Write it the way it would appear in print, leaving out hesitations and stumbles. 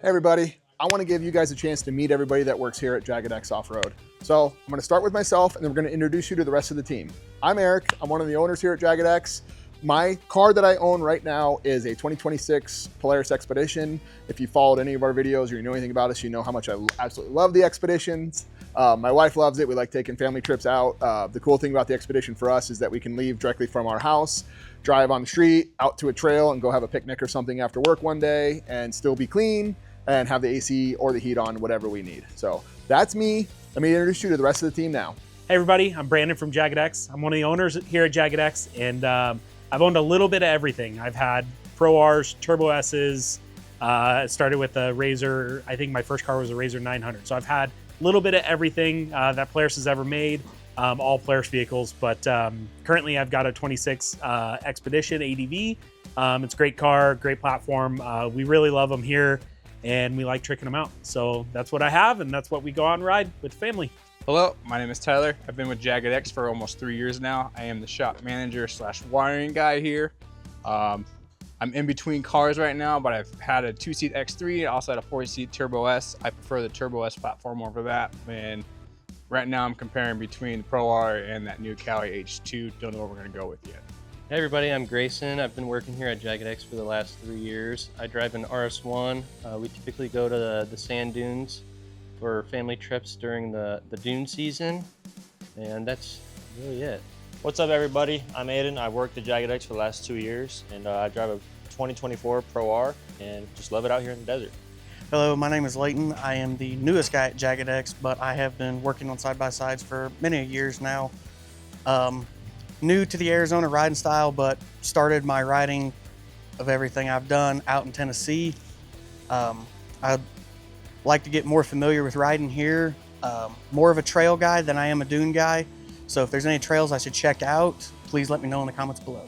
everybody, I want to give you guys a chance to meet everybody that works here at Jagged X Offroad. So I'm going to start with myself and then we're going to introduce you to the rest of the team. I'm Eric. I'm one of the owners here at Jagged X. My car that I own right now is a 2026 Polaris Xpedition. If you followed any of our videos or you know anything about us, you know how much I absolutely love the Xpeditions. My wife loves it. We like taking family trips out. The cool thing about the Xpedition for us is that we can leave directly from our house, drive on the street, out to a trail and go have a picnic or something after work one day and still be clean and have the AC or the heat on, whatever we need. So that's me. Let me introduce you to the rest of the team now. Hey everybody, I'm Brandon from Jagged X. I'm one of the owners here at Jagged X, and I've owned a little bit of everything. I've had Pro Rs, Turbo S's, it started with a Razor. I think my first car was a Razor 900. So I've had a little bit of everything that Polaris has ever made, all Polaris vehicles, but currently I've got a 26 Xpedition ADV. It's a great car, great platform. We really love them here and we like tricking them out. So that's what I have and that's what we go on and ride with family. Hello, my name is Tyler. I've been with Jagged X for almost 3 years now. I am the shop manager / wiring guy here. I'm in between cars right now, but I've had a 2-seat X3. I also had a 4-seat Turbo S. I prefer the Turbo S platform over that. And right now I'm comparing between the Pro R and that new Cali H2. Don't know what we're gonna go with yet. Hey everybody, I'm Grayson. I've been working here at Jagged X for the last 3 years. I drive an RS1. We typically go to the sand dunes for family trips during the dune season, and that's really it. What's up everybody, I'm Aiden. I worked at Jagged X for the last 2 years, and I drive a 2024 Pro R and just love it out here in the desert. Hello, my name is Layton. I am the newest guy at Jagged X, but I have been working on side-by-sides for many years now. New to the Arizona riding style, but started my riding of everything I've done out in Tennessee. I'd like to get more familiar with riding here. More of a trail guy than I am a dune guy. So if there's any trails I should check out, please let me know in the comments below.